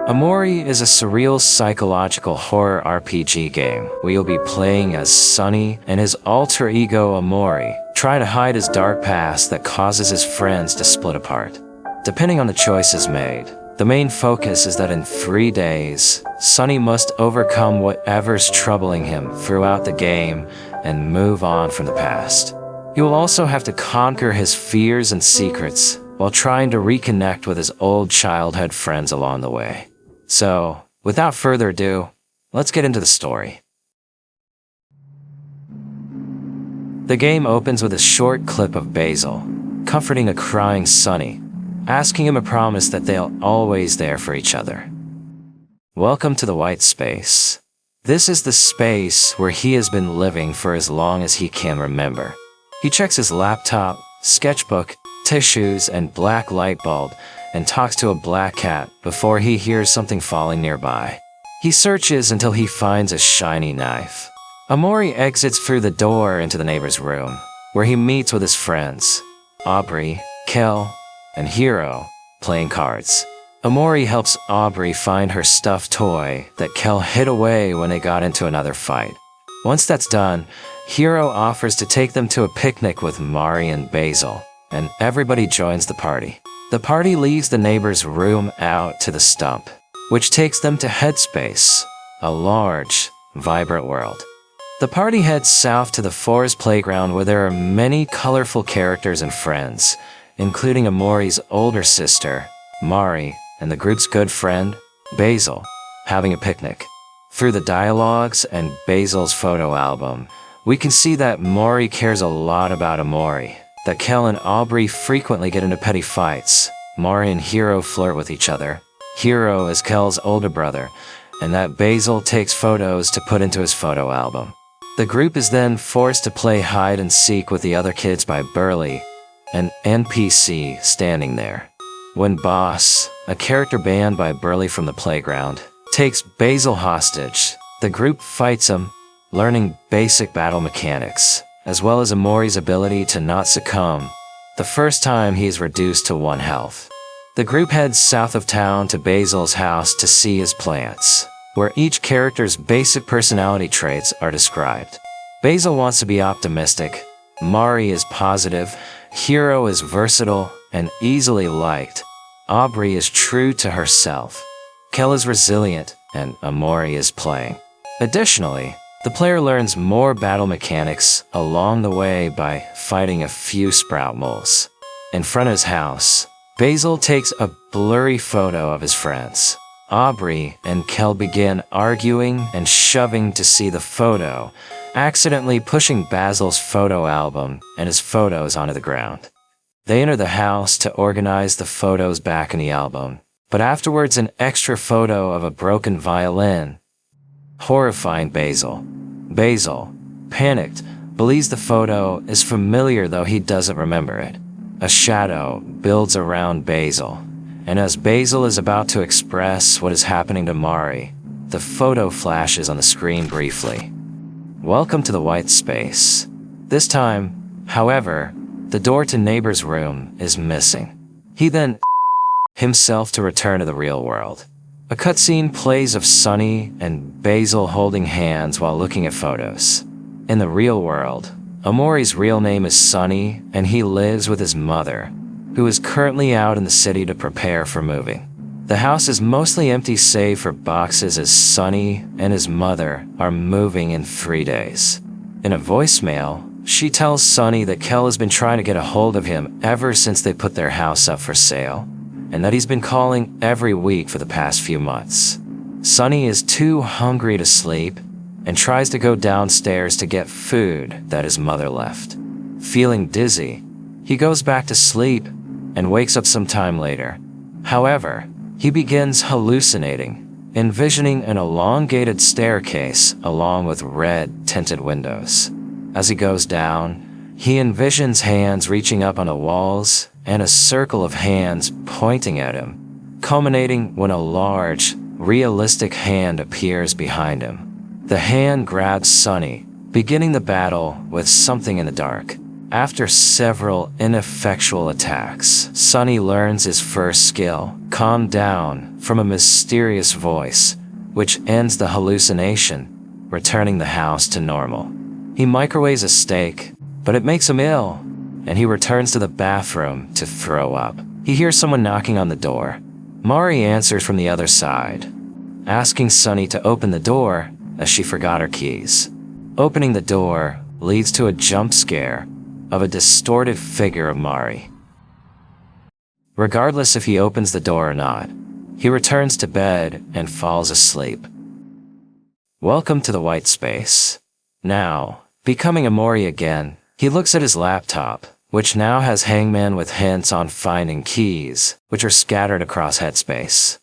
OMORI is a surreal psychological horror RPG game where you'll be playing as Sunny and his alter ego OMORI try to hide his dark past that causes his friends to split apart. Depending on the choices made, the main focus is that in 3 days, Sunny must overcome whatever's troubling him throughout the game and move on from the past. He will also have to conquer his fears and secrets while trying to reconnect with his old childhood friends along the way. So, without further ado, let's get into the story. The game opens with a short clip of Basil, comforting a crying Sunny, asking him a promise that they'll always there for each other. Welcome to the white space. This is the space where he has been living for as long as he can remember. He checks his laptop, sketchbook, tissues, and black light bulb, and talks to a black cat before he hears something falling nearby. He searches until he finds a shiny knife. OMORI exits through the door into the neighbor's room, where he meets with his friends, Aubrey, Kel, and Hero, playing cards. OMORI helps Aubrey find her stuffed toy that Kel hid away when they got into another fight. Once that's done, Hero offers to take them to a picnic with Mari and Basil, and everybody joins the party. The party leaves the neighbor's room out to the stump, which takes them to Headspace, a large, vibrant world. The party heads south to the forest playground where there are many colorful characters and friends, including OMORI's older sister, Mari, and the group's good friend, Basil, having a picnic. Through the dialogues and Basil's photo album, we can see that Mari cares a lot about OMORI, that Kel and Aubrey frequently get into petty fights, Mari and Hero flirt with each other, Hero is Kel's older brother, and that Basil takes photos to put into his photo album. The group is then forced to play hide and seek with the other kids by Burley, an NPC standing there. When Boss, a character banned by Burley from the playground, takes Basil hostage, the group fights him, learning basic battle mechanics, as well as OMORI's ability to not succumb, the first time he is reduced to 1 health. The group heads south of town to Basil's house to see his plants, where each character's basic personality traits are described. Basil wants to be optimistic, Mari is positive, Hero is versatile and easily liked, Aubrey is true to herself, Kel is resilient, and OMORI is playing. Additionally, the player learns more battle mechanics along the way by fighting a few sprout moles. In front of his house, Basil takes a blurry photo of his friends. Aubrey and Kel begin arguing and shoving to see the photo, accidentally pushing Basil's photo album and his photos onto the ground. They enter the house to organize the photos back in the album, but afterwards an extra photo of a broken violin, horrifying Basil. Basil, panicked, believes the photo is familiar though he doesn't remember it. A shadow builds around Basil, and as Basil is about to express what is happening to Mari, the photo flashes on the screen briefly. Welcome to the white space. This time, however, the door to neighbor's room is missing. He then himself to return to the real world. A cutscene plays of Sunny and Basil holding hands while looking at photos. In the real world, OMORI's real name is Sunny, and he lives with his mother, who is currently out in the city to prepare for moving. The house is mostly empty save for boxes as Sunny and his mother are moving in 3 days. In a voicemail, she tells Sunny that Kel has been trying to get a hold of him ever since they put their house up for sale, and that he's been calling every week for the past few months. Sunny is too hungry to sleep and tries to go downstairs to get food that his mother left. Feeling dizzy, he goes back to sleep and wakes up some time later. However, he begins hallucinating, envisioning an elongated staircase along with red tinted windows. As he goes down, he envisions hands reaching up on the walls and a circle of hands pointing at him, culminating when a large, realistic hand appears behind him. The hand grabs Sunny, beginning the battle with something in the dark. After several ineffectual attacks, Sunny learns his first skill, Calm Down, from a mysterious voice, which ends the hallucination, returning the house to normal. He microwaves a steak, but it makes him ill, and he returns to the bathroom to throw up. He hears someone knocking on the door. Mari answers from the other side, asking Sunny to open the door as she forgot her keys. Opening the door leads to a jump scare of a distorted figure of Mari. Regardless if he opens the door or not, he returns to bed and falls asleep. Welcome to the white space. Now, becoming Omori again, he looks at his laptop, which now has Hangman with hints on finding keys, which are scattered across Headspace.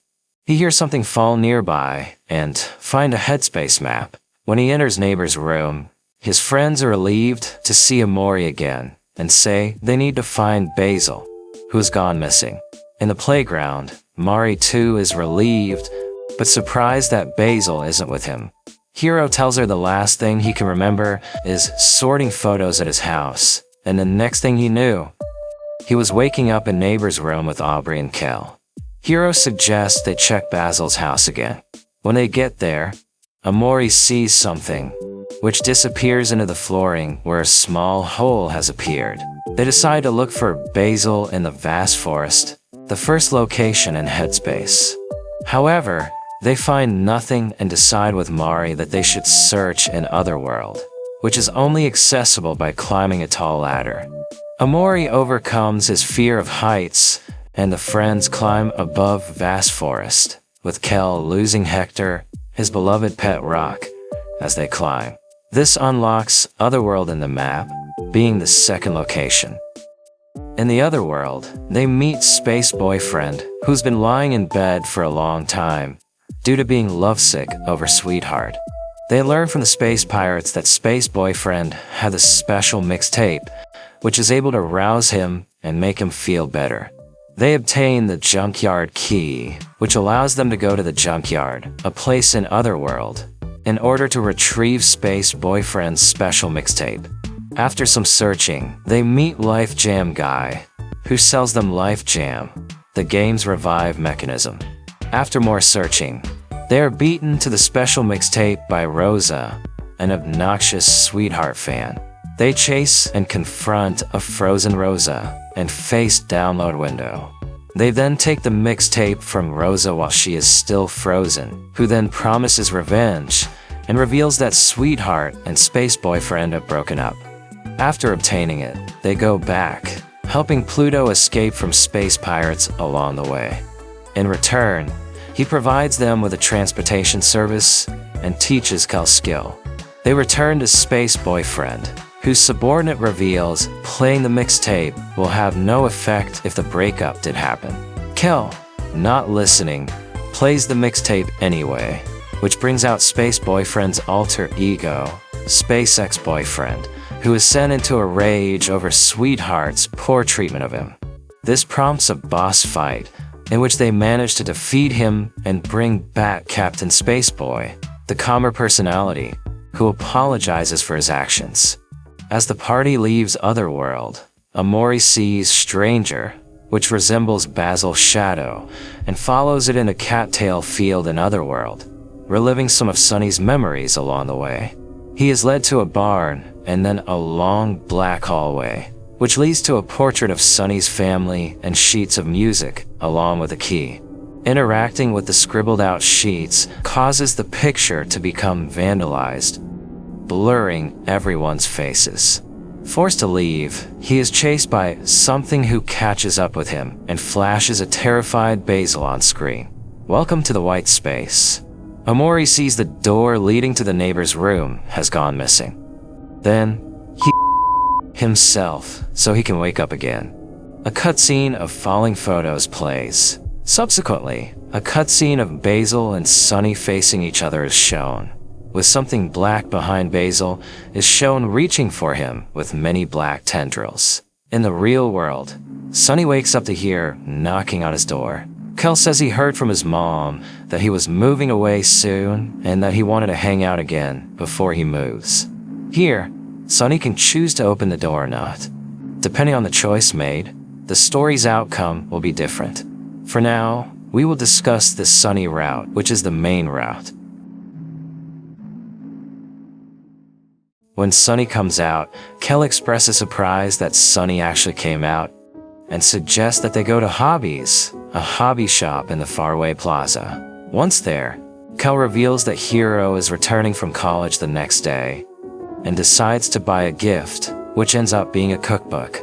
He hears something fall nearby and find a Headspace map. When he enters neighbor's room, his friends are relieved to see Omori again and say they need to find Basil, who has gone missing. In the playground, Mari too is relieved, but surprised that Basil isn't with him. Hiro tells her the last thing he can remember is sorting photos at his house, and the next thing he knew, he was waking up in neighbor's room with Aubrey and Kel. Hiro suggests they check Basil's house again. When they get there, Omori sees something, which disappears into the flooring where a small hole has appeared. They decide to look for Basil in the vast forest, the first location in Headspace. However, they find nothing and decide with Mari that they should search in Otherworld, which is only accessible by climbing a tall ladder. Omori overcomes his fear of heights, and the friends climb above vast forest, with Kel losing Hector, his beloved pet rock, as they climb. This unlocks Otherworld in the map, being the second location. In the Otherworld, they meet Space Boyfriend, who's been lying in bed for a long time, due to being lovesick over Sweetheart. They learn from the Space Pirates that Space Boyfriend had a special mixtape, which is able to rouse him and make him feel better. They obtain the Junkyard Key, which allows them to go to the Junkyard, a place in Otherworld, in order to retrieve Space Boyfriend's special mixtape. After some searching, they meet Life Jam Guy, who sells them Life Jam, the game's revive mechanism. After more searching, they are beaten to the special mixtape by Rosa, an obnoxious Sweetheart fan. They chase and confront a frozen Rosa and face download window. They then take the mixtape from Rosa while she is still frozen, who then promises revenge and reveals that Sweetheart and Space Boyfriend have broken up. After obtaining it, they go back, helping Pluto escape from Space Pirates along the way. In return, he provides them with a transportation service and teaches Kel skill. They return to Space Boyfriend, whose subordinate reveals playing the mixtape will have no effect if the breakup did happen. Kel, not listening, plays the mixtape anyway, which brings out Space Boyfriend's alter ego, Space Ex-Boyfriend, who is sent into a rage over Sweetheart's poor treatment of him. This prompts a boss fight, in which they manage to defeat him and bring back Captain Spaceboy, the calmer personality, who apologizes for his actions. As the party leaves Otherworld, Omori sees Stranger, which resembles Basil's shadow, and follows it in a cattail field in Otherworld, reliving some of Sunny's memories along the way. He is led to a barn and then a long black hallway, which leads to a portrait of Sunny's family and sheets of music, along with a key. Interacting with the scribbled out sheets causes the picture to become vandalized, blurring everyone's faces. Forced to leave, he is chased by something who catches up with him and flashes a terrified Basil on screen. Welcome to the white space. Omori sees the door leading to the neighbor's room has gone missing. Then, he himself so he can wake up again. A cutscene of falling photos plays. Subsequently, a cutscene of Basil and Sunny facing each other is shown, with something black behind Basil is shown reaching for him with many black tendrils. In the real world, Sunny wakes up to hear knocking on his door. Kel says he heard from his mom that he was moving away soon and that he wanted to hang out again before he moves. Here, Sunny can choose to open the door or not. Depending on the choice made, the story's outcome will be different. For now, we will discuss the Sunny route, which is the main route. When Sunny comes out, Kel expresses surprise that Sunny actually came out and suggests that they go to Hobbies, a hobby shop in the faraway plaza. Once there, Kel reveals that Hiro is returning from college the next day and decides to buy a gift, which ends up being a cookbook.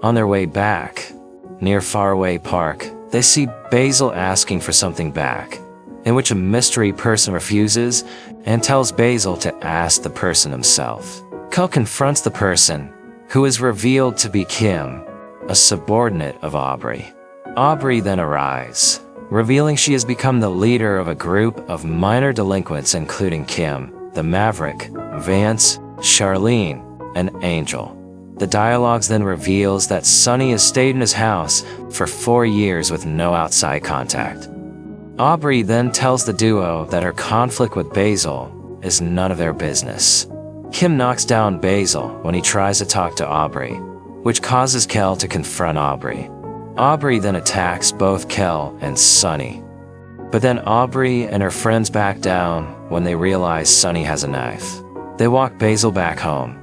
On their way back, near Faraway Park, they see Basil asking for something back, in which a mystery person refuses and tells Basil to ask the person himself. Kel confronts the person, who is revealed to be Kim, a subordinate of Aubrey. Aubrey then arrives, revealing she has become the leader of a group of minor delinquents including Kim, the Maverick, Vance, Charlene, and Angel. The dialogues then reveals that Sunny has stayed in his house for 4 years with no outside contact. Aubrey then tells the duo that her conflict with Basil is none of their business. Kim knocks down Basil when he tries to talk to Aubrey, which causes Kel to confront Aubrey. Aubrey then attacks both Kel and Sunny. But then Aubrey and her friends back down when they realize Sunny has a knife. They walk Basil back home,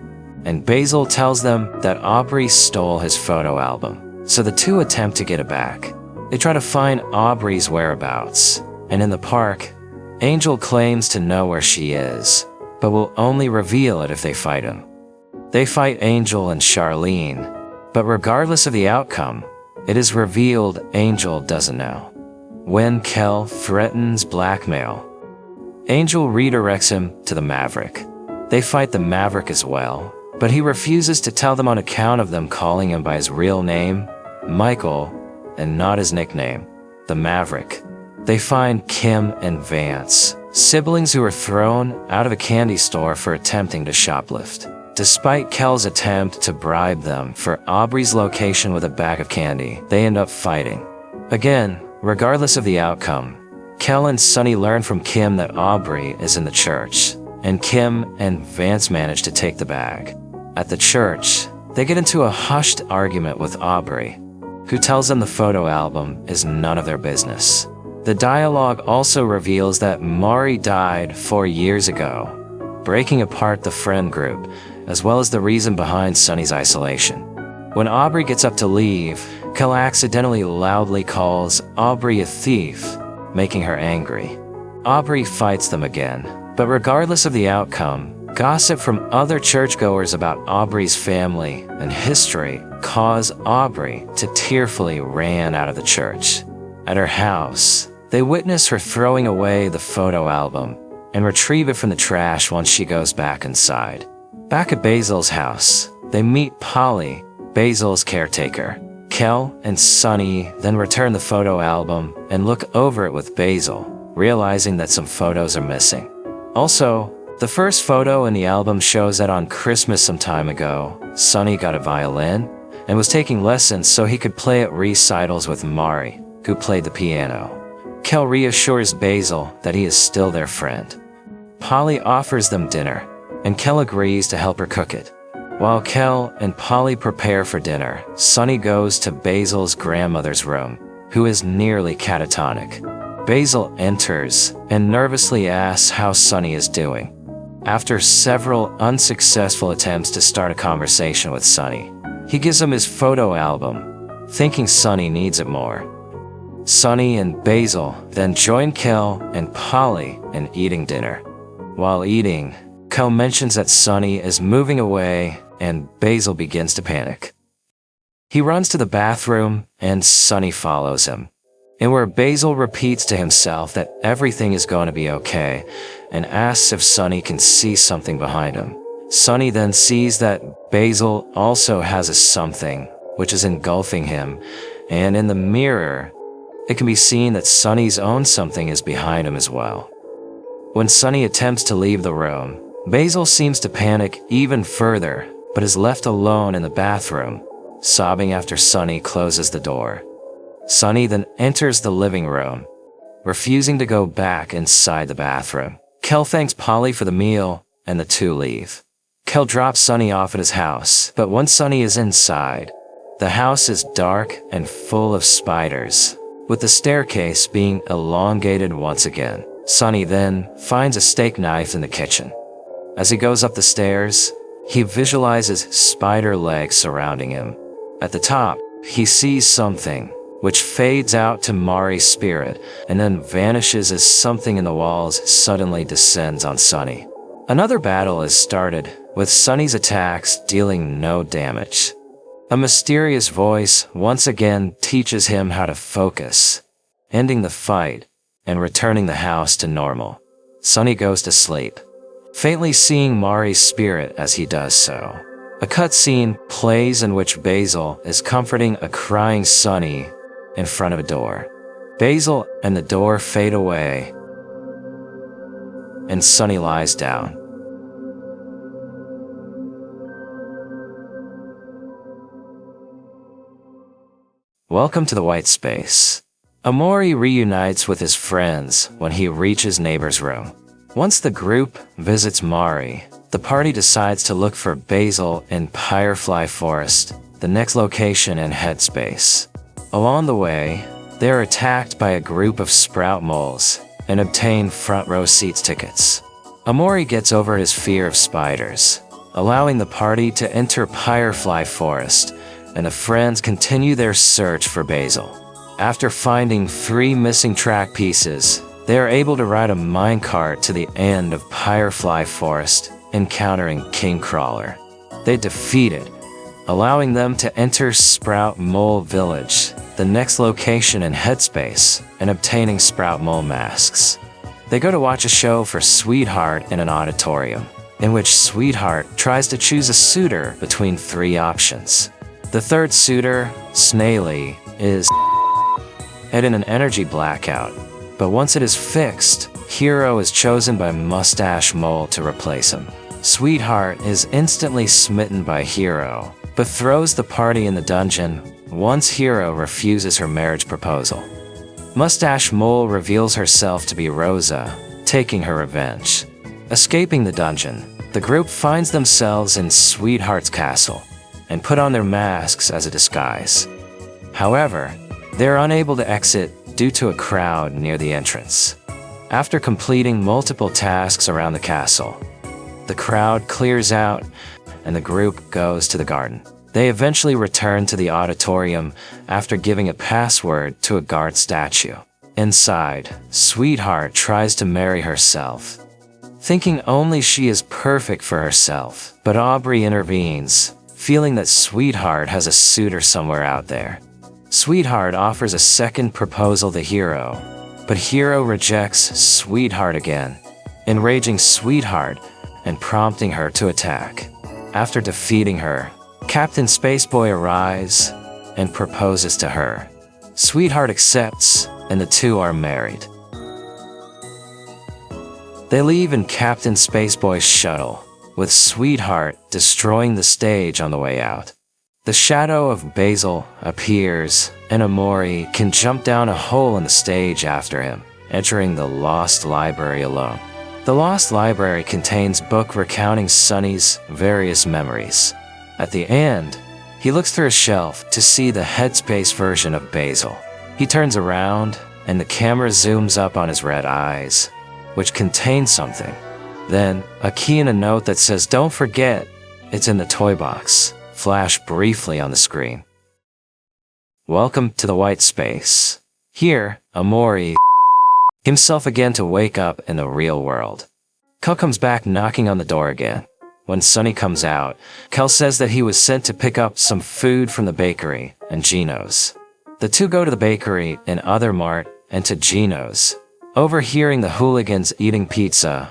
and Basil tells them that Aubrey stole his photo album, so the two attempt to get it back. They try to find Aubrey's whereabouts, and in the park, Angel claims to know where she is, but will only reveal it if they fight him. They fight Angel and Charlene, but regardless of the outcome, it is revealed Angel doesn't know. When Kel threatens blackmail, Angel redirects him to the Maverick. They fight the Maverick as well, but he refuses to tell them on account of them calling him by his real name, Michael, and not his nickname, the Maverick. They find Kim and Vance, siblings who were thrown out of a candy store for attempting to shoplift. Despite Kel's attempt to bribe them for Aubrey's location with a bag of candy, they end up fighting. Again, regardless of the outcome, Kel and Sunny learn from Kim that Aubrey is in the church, and Kim and Vance manage to take the bag. At the church, they get into a hushed argument with Aubrey, who tells them the photo album is none of their business. The dialogue also reveals that Mari died 4 years ago, breaking apart the friend group, as well as the reason behind Sunny's isolation. When Aubrey gets up to leave, Kel accidentally loudly calls Aubrey a thief, making her angry. Aubrey fights them again, but regardless of the outcome, gossip from other churchgoers about Aubrey's family and history cause Aubrey to tearfully ran out of the church. At her house, they witness her throwing away the photo album and retrieve it from the trash once she goes back inside. Back at Basil's house, they meet Polly, Basil's caretaker. Kel and Sunny then return the photo album and look over it with Basil, realizing that some photos are missing. Also, the first photo in the album shows that on Christmas some time ago, Sunny got a violin and was taking lessons so he could play at recitals with Mari, who played the piano. Kel reassures Basil that he is still their friend. Polly offers them dinner, and Kel agrees to help her cook it. While Kel and Polly prepare for dinner, Sunny goes to Basil's grandmother's room, who is nearly catatonic. Basil enters and nervously asks how Sunny is doing. After several unsuccessful attempts to start a conversation with Sunny, he gives him his photo album, thinking Sunny needs it more. Sunny and Basil then join Kel and Polly in eating dinner. While eating, Kel mentions that Sunny is moving away and Basil begins to panic. He runs to the bathroom and Sunny follows him, and where Basil repeats to himself that everything is going to be okay and asks if Sunny can see something behind him. Sunny then sees that Basil also has a something which is engulfing him, and in the mirror, it can be seen that Sunny's own something is behind him as well. When Sunny attempts to leave the room, Basil seems to panic even further, but is left alone in the bathroom, sobbing after Sunny closes the door. Sunny then enters the living room, refusing to go back inside the bathroom. Kel thanks Polly for the meal, and the two leave. Kel drops Sunny off at his house, but once Sunny is inside, the house is dark and full of spiders, with the staircase being elongated once again. Sunny then finds a steak knife in the kitchen. As he goes up the stairs, he visualizes spider legs surrounding him. At the top, he sees something, which fades out to Mori's spirit and then vanishes as something in the walls suddenly descends on Sunny. Another battle is started, with Sunny's attacks dealing no damage. A mysterious voice once again teaches him how to focus, ending the fight and returning the house to normal. Sunny goes to sleep, faintly seeing Mori's spirit as he does so. A cutscene plays in which Basil is comforting a crying Sunny in front of a door. Basil and the door fade away, and Sunny lies down. Welcome to the white space. Omori reunites with his friends when he reaches Neighbor's room. Once the group visits Mori, the party decides to look for Basil in Firefly Forest, the next location in Headspace. Along the way, they are attacked by a group of sprout moles and obtain front row seats tickets. Omori gets over his fear of spiders, allowing the party to enter Firefly Forest, and the friends continue their search for Basil. After finding 3 missing track pieces, they are able to ride a minecart to the end of Firefly Forest, encountering King Crawler. They defeat it, allowing them to enter Sprout Mole Village, the next location in Headspace, and obtaining Sprout Mole masks. They go to watch a show for Sweetheart in an auditorium, in which Sweetheart tries to choose a suitor between 3 options. The third suitor, Snaily, is in an energy blackout, but once it is fixed, Hero is chosen by Mustache Mole to replace him. Sweetheart is instantly smitten by Hero, but throws the party in the dungeon once Hero refuses her marriage proposal. Mustache Mole reveals herself to be Rosa, taking her revenge. Escaping the dungeon, the group finds themselves in Sweetheart's castle, and put on their masks as a disguise. However, they are unable to exit due to a crowd near the entrance. After completing multiple tasks around the castle, the crowd clears out and the group goes to the garden. They eventually return to the auditorium after giving a password to a guard statue. Inside, Sweetheart tries to marry herself, thinking only she is perfect for herself, but Aubrey intervenes, feeling that Sweetheart has a suitor somewhere out there. Sweetheart offers a second proposal to Hero, but Hero rejects Sweetheart again, enraging Sweetheart and prompting her to attack. After defeating her, Captain Spaceboy arrives and proposes to her. Sweetheart accepts, and the two are married. They leave in Captain Spaceboy's shuttle, with Sweetheart destroying the stage on the way out. The shadow of Basil appears, and Omori can jump down a hole in the stage after him, entering the Lost Library alone. The Lost Library contains book recounting Sunny's various memories. At the end, he looks through a shelf to see the Headspace version of Basil. He turns around, and the camera zooms up on his red eyes, which contain something. Then, a key and a note that says, "Don't forget, it's in the toy box," flash briefly on the screen. Welcome to the white space. Here, Omori himself again to wake up in the real world. Kel comes back knocking on the door again. When Sunny comes out, Kel says that he was sent to pick up some food from the bakery and Gino's. The two go to the bakery and Other Mart and to Gino's, overhearing the hooligans eating pizza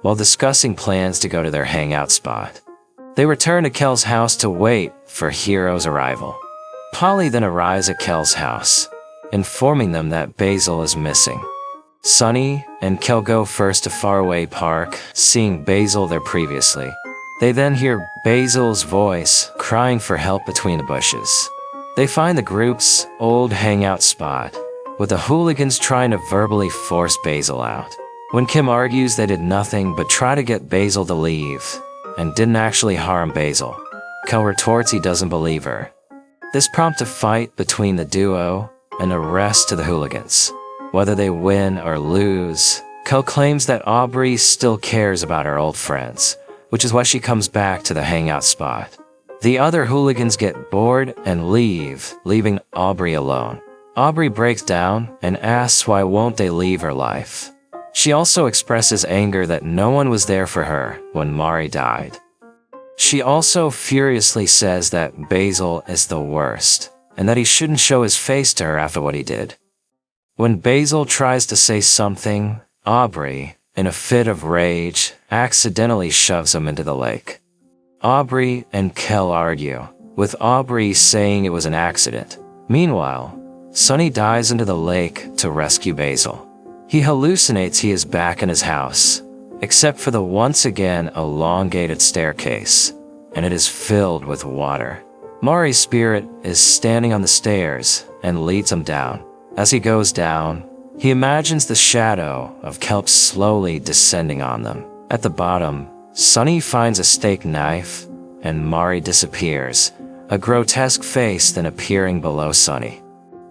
while discussing plans to go to their hangout spot. They return to Kel's house to wait for Hero's arrival. Polly then arrives at Kel's house, informing them that Basil is missing. Sunny and Kel go first to Faraway Park, seeing Basil there previously. They then hear Basil's voice crying for help between the bushes. They find the group's old hangout spot, with the hooligans trying to verbally force Basil out. When Kim argues they did nothing but try to get Basil to leave, and didn't actually harm Basil. Kel retorts he doesn't believe her. This prompts a fight between the duo and arrest to the hooligans. Whether they win or lose, Kel claims that Aubrey still cares about her old friends, which is why she comes back to the hangout spot. The other hooligans get bored and leave, leaving Aubrey alone. Aubrey breaks down and asks why won't they leave her life. She also expresses anger that no one was there for her when Mari died. She also furiously says that Basil is the worst, and that he shouldn't show his face to her after what he did. When Basil tries to say something, Aubrey, in a fit of rage, accidentally shoves him into the lake. Aubrey and Kel argue, with Aubrey saying it was an accident. Meanwhile, Sonny dives into the lake to rescue Basil. He hallucinates he is back in his house, except for the once again elongated staircase, and it is filled with water. Mari's spirit is standing on the stairs and leads him down. As he goes down, he imagines the shadow of Kelp slowly descending on them. At the bottom, Sonny finds a steak knife, and Mari disappears, a grotesque face then appearing below Sonny.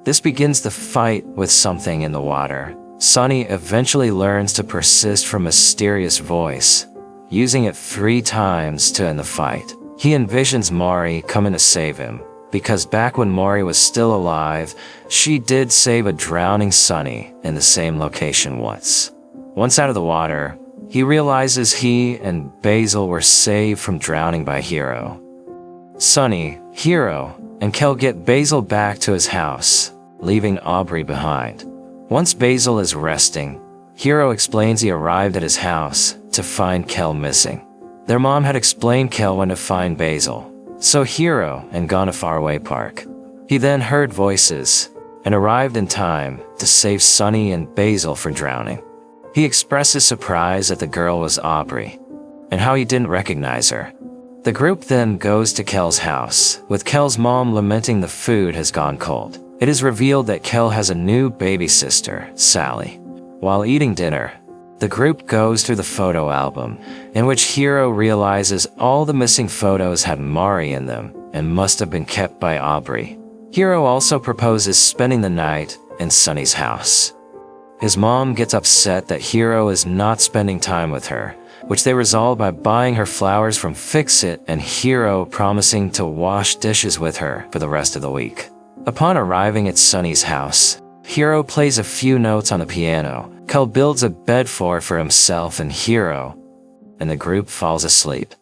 This begins the fight with something in the water. Sonny eventually learns to persist from a mysterious voice, using it 3 times to end the fight. He envisions Mari coming to save him, because back when Mari was still alive, she did save a drowning Sonny in the same location once. Once out of the water, he realizes he and Basil were saved from drowning by Hero. Sonny, Hero, and Kel get Basil back to his house, leaving Aubrey behind. Once Basil is resting, Hero explains he arrived at his house to find Kel missing. Their mom had explained Kel when to find Basil, so Hero had gone to faraway park. He then heard voices and arrived in time to save Sonny and Basil from drowning. He expresses surprise that the girl was Aubrey, and how he didn't recognize her. The group then goes to Kel's house, with Kel's mom lamenting the food has gone cold. It is revealed that Kel has a new baby sister, Sally. While eating dinner, the group goes through the photo album, in which Hero realizes all the missing photos had Mari in them and must have been kept by Aubrey. Hero also proposes spending the night in Sonny's house. His mom gets upset that Hero is not spending time with her, which they resolve by buying her flowers from Fix-It and Hero promising to wash dishes with her for the rest of the week. Upon arriving at Sonny's house, Hero plays a few notes on the piano. Kel builds a bed for himself and Hero, and the group falls asleep.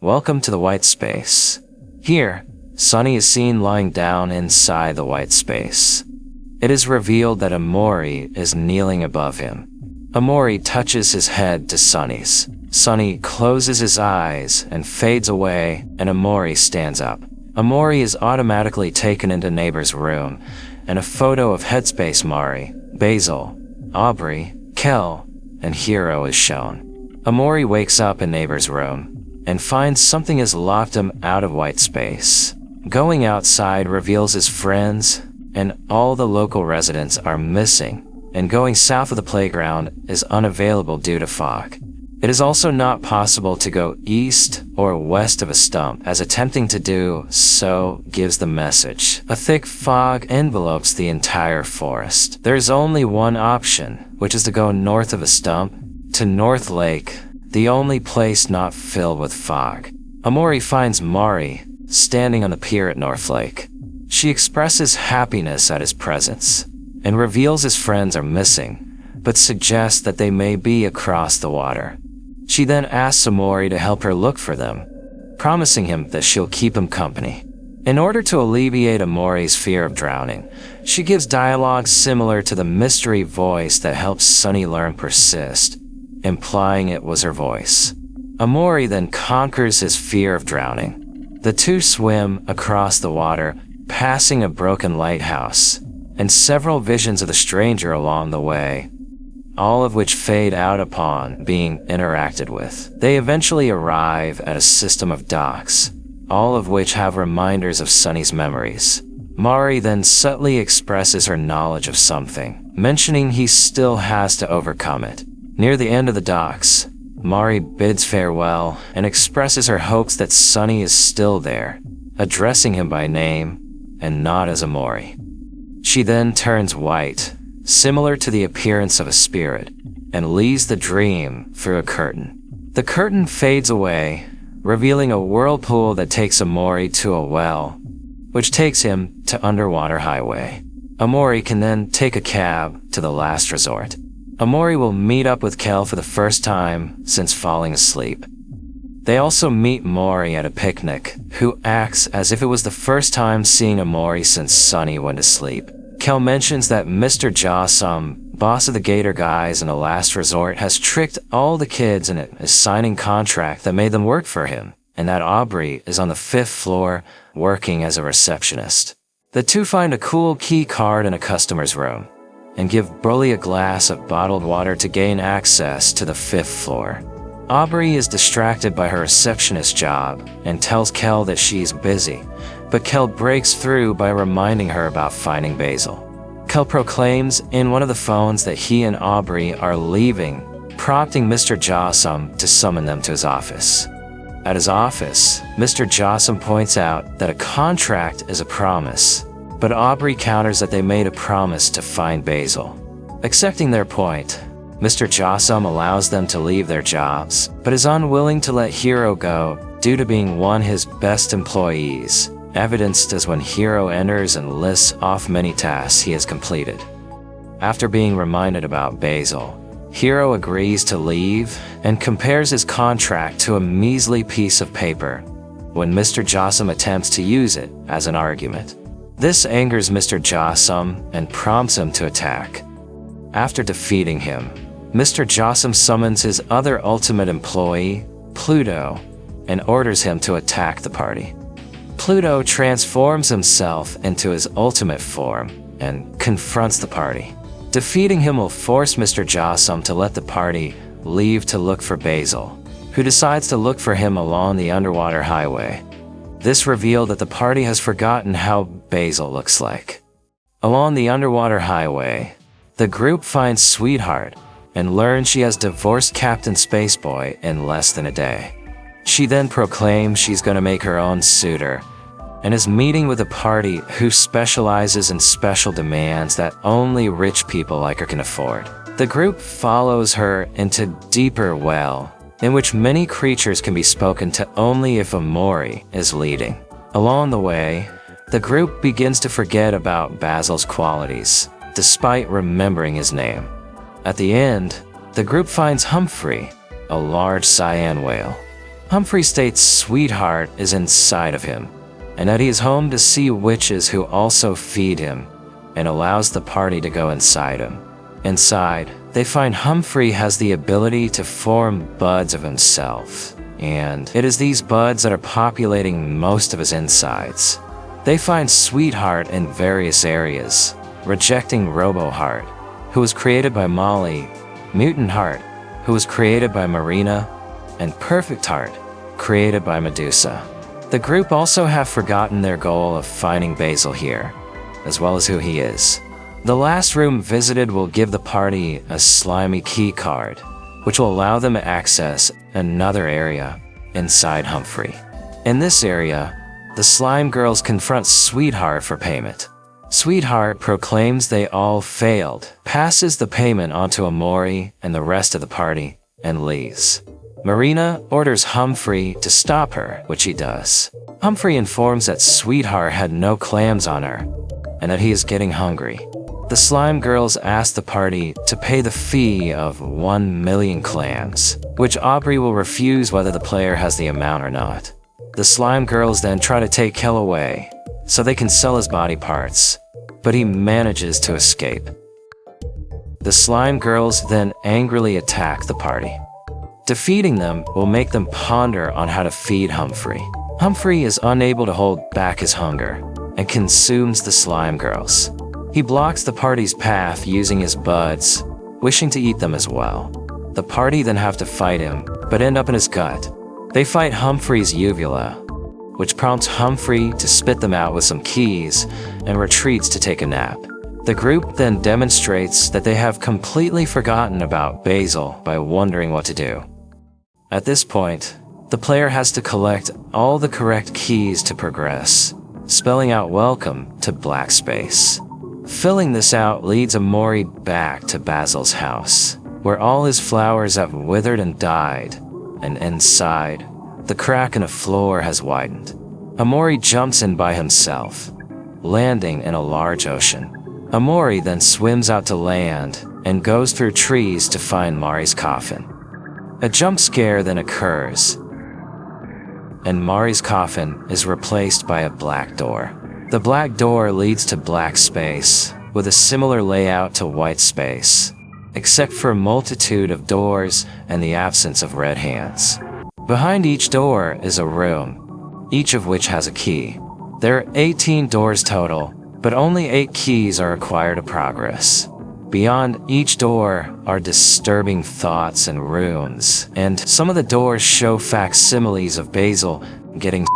Welcome to the white space. Here, Sonny is seen lying down inside the white space. It is revealed that OMORI is kneeling above him. OMORI touches his head to Sonny's. Sonny closes his eyes and fades away, and OMORI stands up. OMORI is automatically taken into Neighbor's room, and a photo of Headspace Mari, Basil, Aubrey, Kel, and Hero is shown. OMORI wakes up in Neighbor's room and finds something has locked him out of white space. Going outside reveals his friends and all the local residents are missing, and going south of the playground is unavailable due to fog. It is also not possible to go east or west of a stump, as attempting to do so gives the message. A thick fog envelopes the entire forest. There is only one option, which is to go north of a stump to North Lake, the only place not filled with fog. OMORI finds Mari standing on the pier at North Lake. She expresses happiness at his presence and reveals his friends are missing, but suggests that they may be across the water. She then asks OMORI to help her look for them, promising him that she'll keep him company. In order to alleviate OMORI's fear of drowning, she gives dialogue similar to the mystery voice that helps Sonny learn persist, implying it was her voice. OMORI then conquers his fear of drowning. The two swim across the water, passing a broken lighthouse, and several visions of the stranger along the way, all of which fade out upon being interacted with. They eventually arrive at a system of docks, all of which have reminders of Sonny's memories. Mari then subtly expresses her knowledge of something, mentioning he still has to overcome it. Near the end of the docks, Mari bids farewell and expresses her hopes that Sunny is still there, addressing him by name and not as OMORI. She then turns white, similar to the appearance of a spirit, and leaves the dream through a curtain. The curtain fades away, revealing a whirlpool that takes OMORI to a well, which takes him to Underwater Highway. OMORI can then take a cab to the last resort. OMORI will meet up with Kel for the first time since falling asleep. They also meet Mori at a picnic, who acts as if it was the first time seeing OMORI since Sunny went to sleep. Kel mentions that Mr. Jawsum, boss of the Gator guys in the last resort, has tricked all the kids in it is signing contract that made them work for him, and that Aubrey is on the 5th floor working as a receptionist. The two find a cool key card in a customer's room and give Broly a glass of bottled water to gain access to the 5th floor. Aubrey is distracted by her receptionist job and tells Kel that she's busy, but Kel breaks through by reminding her about finding Basil. Kel proclaims in one of the phones that he and Aubrey are leaving, prompting Mr. Jawsum to summon them to his office. At his office, Mr. Jawsum points out that a contract is a promise, but Aubrey counters that they made a promise to find Basil. Accepting their point, Mr. Jawsum allows them to leave their jobs, but is unwilling to let Hiro go due to being one of his best employees, evidenced as when Hiro enters and lists off many tasks he has completed. After being reminded about Basil, Hiro agrees to leave and compares his contract to a measly piece of paper when Mr. Jawsum attempts to use it as an argument. This angers Mr. Jawsum and prompts him to attack. After defeating him, Mr. Jawsum summons his other ultimate employee, Pluto, and orders him to attack the party. Pluto transforms himself into his ultimate form and confronts the party. Defeating him will force Mr. Jawsum to let the party leave to look for Basil, who decides to look for him along the Underwater Highway. This revealed that the party has forgotten how Basil looks like. Along the Underwater Highway, the group finds Sweetheart and learns she has divorced Captain Spaceboy in less than a day. She then proclaims she's going to make her own suitor and is meeting with a party who specializes in special demands that only rich people like her can afford. The group follows her into deeper well, in which many creatures can be spoken to only if OMORI is leading. Along the way, the group begins to forget about Basil's qualities, despite remembering his name. At the end, the group finds Humphrey, a large cyan whale. Humphrey states Sweetheart is inside of him, and that he is home to see witches who also feed him, and allows the party to go inside him. Inside, they find Humphrey has the ability to form buds of himself, and it is these buds that are populating most of his insides. They find Sweetheart in various areas, rejecting Robo-Heart, who was created by Molly, Mutant Heart, who was created by Marina, and Perfect Heart, created by Medusa. The group also have forgotten their goal of finding Basil here, as well as who he is. The last room visited will give the party a slimy key card, which will allow them to access another area inside Humphrey. In this area, the slime girls confront Sweetheart for payment. Sweetheart proclaims they all failed, passes the payment onto OMORI and the rest of the party, and leaves. Marina orders Humphrey to stop her, which he does. Humphrey informs that Sweetheart had no clams on her, and that he is getting hungry. The slime girls ask the party to pay the fee of 1 million clams, which Aubrey will refuse whether the player has the amount or not. The slime girls then try to take Kel away, so they can sell his body parts, but he manages to escape. The slime girls then angrily attack the party. Defeating them will make them ponder on how to feed Humphrey. Humphrey is unable to hold back his hunger and consumes the slime girls. He blocks the party's path using his buds, wishing to eat them as well. The party then have to fight him, but end up in his gut. They fight Humphrey's uvula, which prompts Humphrey to spit them out with some keys and retreats to take a nap. The group then demonstrates that they have completely forgotten about Basil by wondering what to do. At this point, the player has to collect all the correct keys to progress, spelling out welcome to black space. Filling this out leads OMORI back to Basil's house, where all his flowers have withered and died, and inside, the crack in the floor has widened. OMORI jumps in by himself, landing in a large ocean. OMORI then swims out to land and goes through trees to find Mari's coffin. A jump scare then occurs, and Mari's coffin is replaced by a black door. The black door leads to black space, with a similar layout to white space, except for a multitude of doors and the absence of red hands. Behind each door is a room, each of which has a key. There are 18 doors total, but only 8 keys are required to progress. Beyond each door are disturbing thoughts and runes, and some of the doors show facsimiles of Basil getting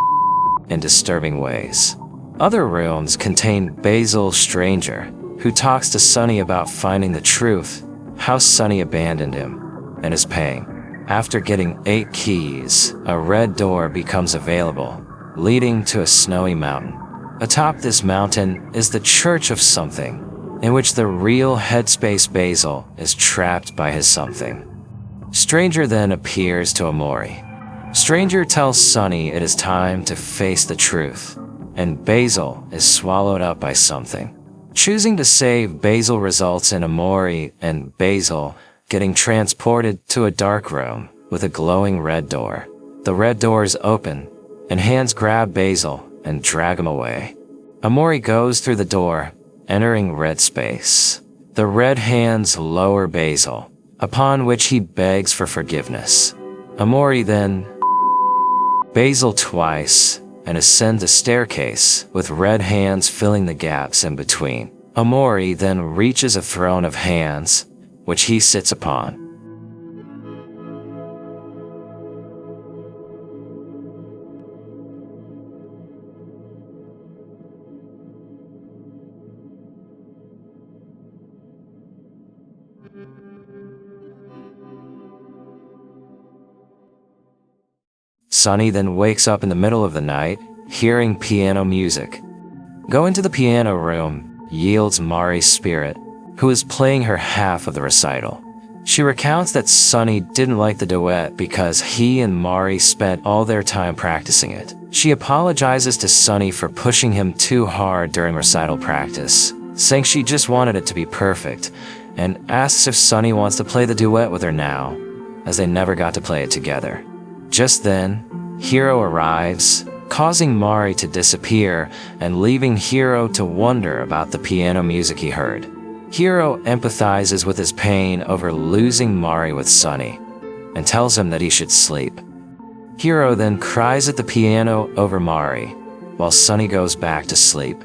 in disturbing ways. Other rooms contain Basil's stranger, who talks to Sunny about finding the truth, how Sunny abandoned him, and his pain. After getting 8 keys, a red door becomes available, leading to a snowy mountain. Atop this mountain is the Church of Something, in which the real headspace Basil is trapped by his something. Stranger then appears to OMORI. Stranger tells Sunny it is time to face the truth, and Basil is swallowed up by something. Choosing to save Basil results in OMORI and Basil getting transported to a dark room with a glowing red door. The red door is open, and hands grab Basil and drag him away. OMORI goes through the door, entering red space. The red hands lower Basil, upon which he begs for forgiveness. OMORI then Basil twice and ascends a staircase with red hands filling the gaps in between. OMORI then reaches a throne of hands, which he sits upon. Sunny then wakes up in the middle of the night, hearing piano music. Going to the piano room yields Mari's spirit, who is playing her half of the recital. She recounts that Sunny didn't like the duet because he and Mari spent all their time practicing it. She apologizes to Sunny for pushing him too hard during recital practice, saying she just wanted it to be perfect, and asks if Sunny wants to play the duet with her now, as they never got to play it together. Just then, Hiro arrives, causing Mari to disappear and leaving Hiro to wonder about the piano music he heard. Hiro empathizes with his pain over losing Mari with Sunny and tells him that he should sleep. Hiro then cries at the piano over Mari, while Sunny goes back to sleep.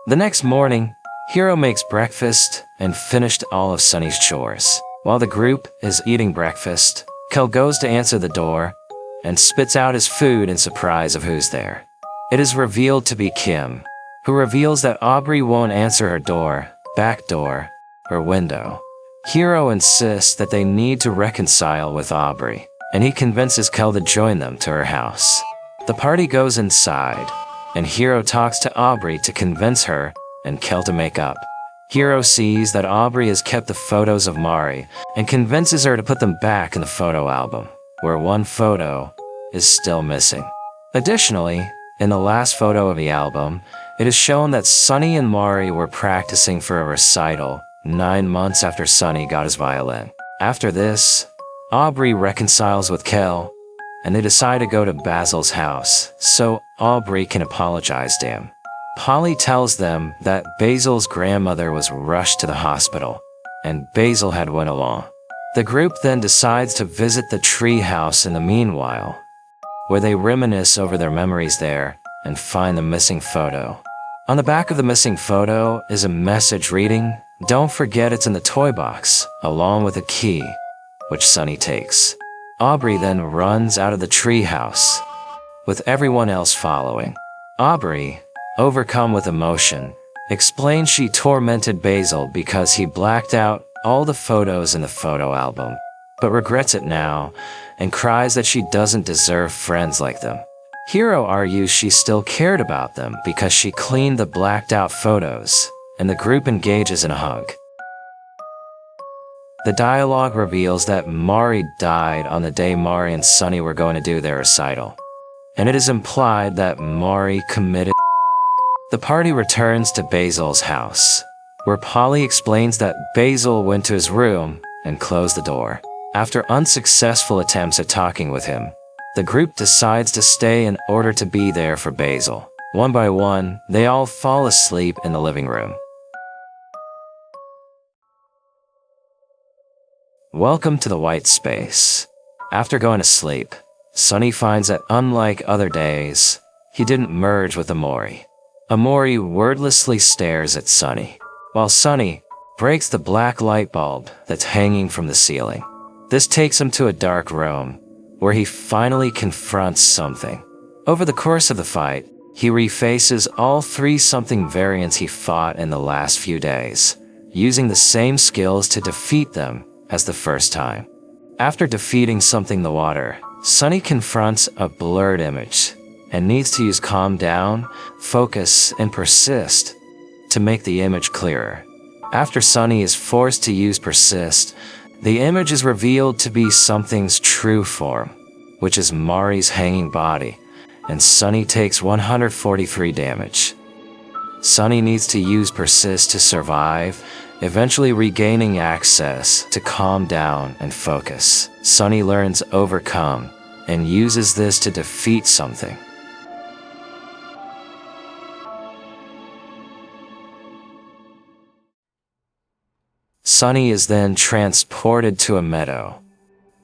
The next morning, Hiro makes breakfast and finished all of Sunny's chores. While the group is eating breakfast, Kel goes to answer the door and spits out his food in surprise of who's there. It is revealed to be Kim, who reveals that Aubrey won't answer her door, back door, or window. Hiro insists that they need to reconcile with Aubrey, and he convinces Kel to join them to her house. The party goes inside, and Hiro talks to Aubrey to convince her and Kel to make up. Hiro sees that Aubrey has kept the photos of Mari and convinces her to put them back in the photo album, where one photo is still missing. Additionally, in the last photo of the album, it is shown that Sunny and Mari were practicing for a recital 9 months after Sunny got his violin. After this, Aubrey reconciles with Kel, and they decide to go to Basil's house so Aubrey can apologize to him. Polly tells them that Basil's grandmother was rushed to the hospital, and Basil had went along. The group then decides to visit the tree house in the meanwhile, where they reminisce over their memories there and find the missing photo. On the back of the missing photo is a message reading, "Don't forget it's in the toy box," along with a key, which Sunny takes. Aubrey then runs out of the tree house, with everyone else following. Aubrey, overcome with emotion, explains she tormented Basil because he blacked out all the photos in the photo album, but regrets it now and cries that she doesn't deserve friends like them. Hero argues she still cared about them because she cleaned the blacked out photos, and the group engages in a hug. The dialogue reveals that Mari died on the day Mari and Sunny were going to do their recital, and it is implied that Mari committed. The party returns to Basil's house, where Polly explains that Basil went to his room and closed the door. After unsuccessful attempts at talking with him, the group decides to stay in order to be there for Basil. One by one, they all fall asleep in the living room. Welcome to the white space. After going to sleep, Sunny finds that unlike other days, he didn't merge with OMORI. OMORI wordlessly stares at Sunny, while Sunny breaks the black light bulb that's hanging from the ceiling. This takes him to a dark room, where he finally confronts something. Over the course of the fight, he refaces all three something variants he fought in the last few days, using the same skills to defeat them as the first time. After defeating something the water, Sunny confronts a blurred image and needs to use calm down, focus, and persist to make the image clearer. After Sunny is forced to use persist, the image is revealed to be something's true form, which is Mari's hanging body, and Sunny takes 143 damage. Sunny needs to use persist to survive, eventually regaining access to calm down and focus. Sunny learns overcome and uses this to defeat something. Sunny is then transported to a meadow,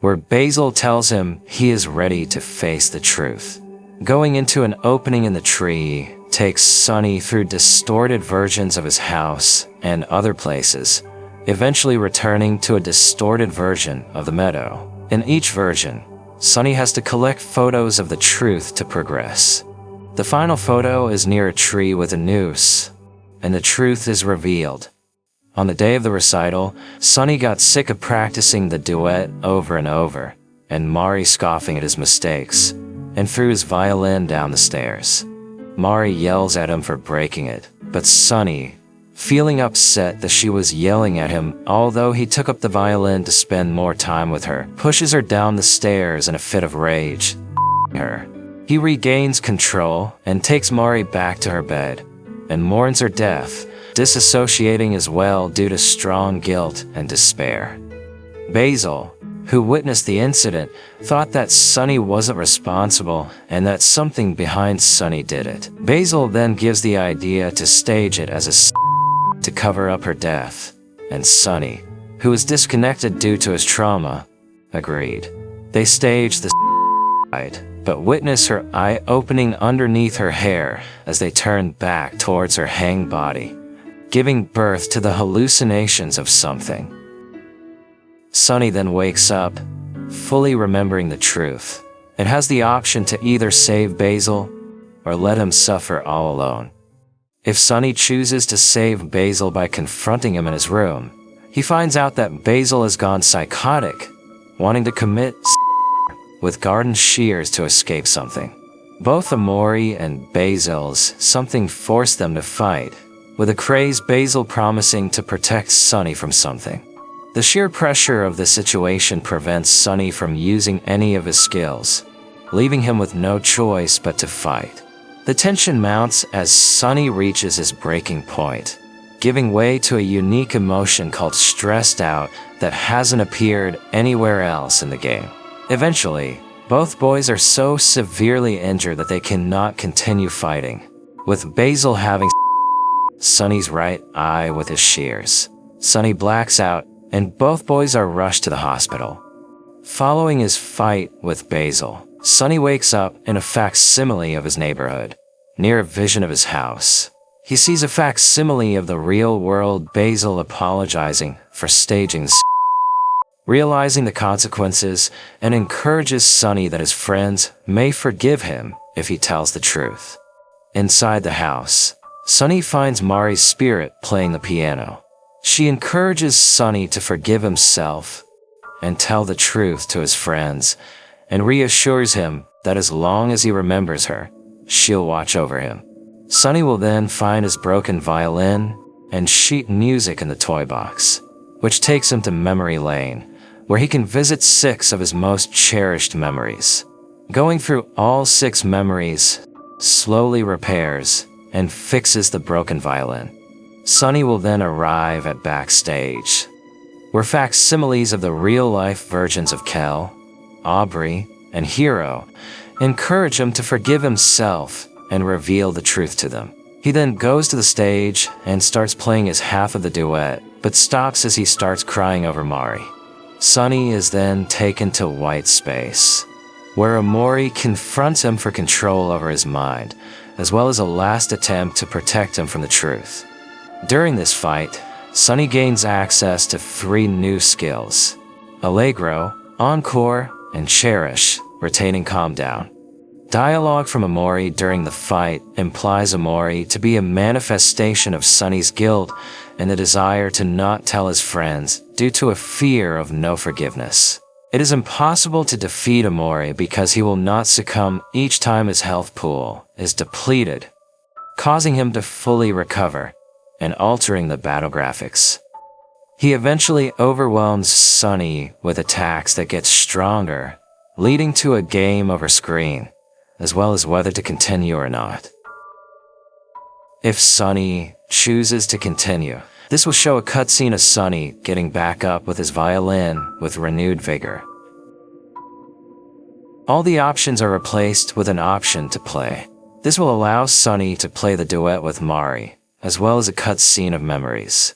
where Basil tells him he is ready to face the truth. Going into an opening in the tree takes Sunny through distorted versions of his house and other places, eventually returning to a distorted version of the meadow. In each version, Sunny has to collect photos of the truth to progress. The final photo is near a tree with a noose, and the truth is revealed. On the day of the recital, Sunny got sick of practicing the duet over and over, and Mari scoffing at his mistakes, and threw his violin down the stairs. Mari yells at him for breaking it, but Sunny, feeling upset that she was yelling at him although he took up the violin to spend more time with her, pushes her down the stairs in a fit of rage. He regains control and takes Mari back to her bed, and mourns her death, disassociating as well due to strong guilt and despair. Basil, who witnessed the incident, thought that Sunny wasn't responsible and that something behind Sunny did it. Basil then gives the idea to stage it as a to cover up her death, and Sunny, who was disconnected due to his trauma, agreed. They staged the but witness her eye opening underneath her hair as they turned back towards her hanged body, giving birth to the hallucinations of something. Sunny then wakes up, fully remembering the truth, and has the option to either save Basil or let him suffer all alone. If Sunny chooses to save Basil by confronting him in his room, he finds out that Basil has gone psychotic, wanting to commit with garden shears to escape something. Both OMORI and Basil's something forced them to fight, with a crazed Basil promising to protect Sunny from something. The sheer pressure of the situation prevents Sunny from using any of his skills, leaving him with no choice but to fight. The tension mounts as Sunny reaches his breaking point, giving way to a unique emotion called stressed out that hasn't appeared anywhere else in the game. Eventually, both boys are so severely injured that they cannot continue fighting, with Basil having Sunny's right eye with his shears. Sunny blacks out, and both boys are rushed to the hospital. Following his fight with Basil, Sunny wakes up in a facsimile of his neighborhood, near a vision of his house. He sees a facsimile of the real-world Basil apologizing for staging realizing the consequences, and encourages Sunny that his friends may forgive him if he tells the truth. Inside the house, Sunny finds Mari's spirit playing the piano. She encourages Sunny to forgive himself and tell the truth to his friends, and reassures him that as long as he remembers her, she'll watch over him. Sunny will then find his broken violin and sheet music in the toy box, which takes him to memory lane, where he can visit 6 of his most cherished memories. Going through all 6 memories slowly repairs and fixes the broken violin. Sunny will then arrive at backstage, where facsimiles of the real-life versions of Kel, Aubrey, and Hero encourage him to forgive himself and reveal the truth to them. He then goes to the stage and starts playing his half of the duet, but stops as he starts crying over Mari. Sunny is then taken to white space, where OMORI confronts him for control over his mind, as well as a last attempt to protect him from the truth. During this fight, Sunny gains access to 3 new skills: Allegro, Encore, and Cherish, retaining Calm Down. Dialogue from OMORI during the fight implies OMORI to be a manifestation of Sunny's guilt and the desire to not tell his friends due to a fear of no forgiveness. It is impossible to defeat OMORI because he will not succumb each time his health pool is depleted, causing him to fully recover and altering the battle graphics. He eventually overwhelms Sunny with attacks that get stronger, leading to a game over screen, as well as whether to continue or not. If Sunny chooses to continue, this will show a cutscene of Sunny getting back up with his violin with renewed vigor. All the options are replaced with an option to play. This will allow Sunny to play the duet with Mari, as well as a cutscene of memories.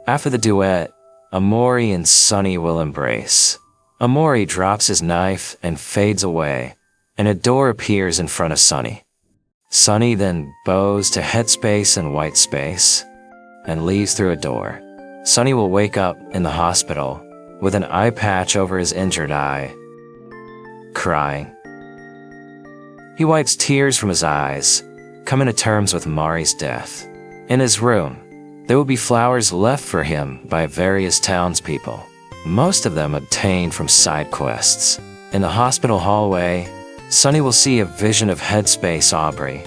After the duet, OMORI and Sunny will embrace. OMORI drops his knife and fades away, and a door appears in front of Sunny. Sunny then bows to headspace and white space, and leaves through a door. Sunny will wake up in the hospital with an eye patch over his injured eye, crying. He wipes tears from his eyes, coming to terms with Mari's death. In his room, there will be flowers left for him by various townspeople, most of them obtained from side quests. In the hospital hallway, Sunny will see a vision of Headspace Aubrey,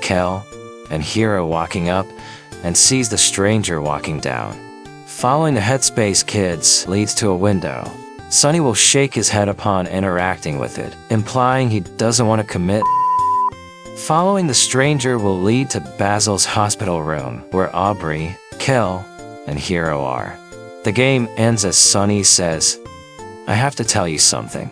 Kel, and Hero walking up and sees the stranger walking down. Following the Headspace Kids leads to a window. Sunny will shake his head upon interacting with it, implying he doesn't want to commit. Following the stranger will lead to Basil's hospital room, where Aubrey, Kel, and Hero are. The game ends as Sunny says, "I have to tell you something."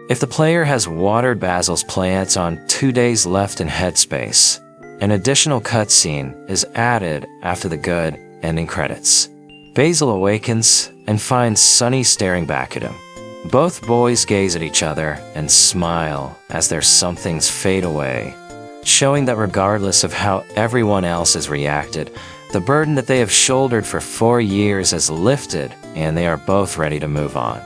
If the player has watered Basil's plants on 2 days left in Headspace, an additional cutscene is added after the good ending credits. Basil awakens and finds Sunny staring back at him. Both boys gaze at each other and smile as their somethings fade away, showing that regardless of how everyone else has reacted, the burden that they have shouldered for 4 years has lifted and they are both ready to move on.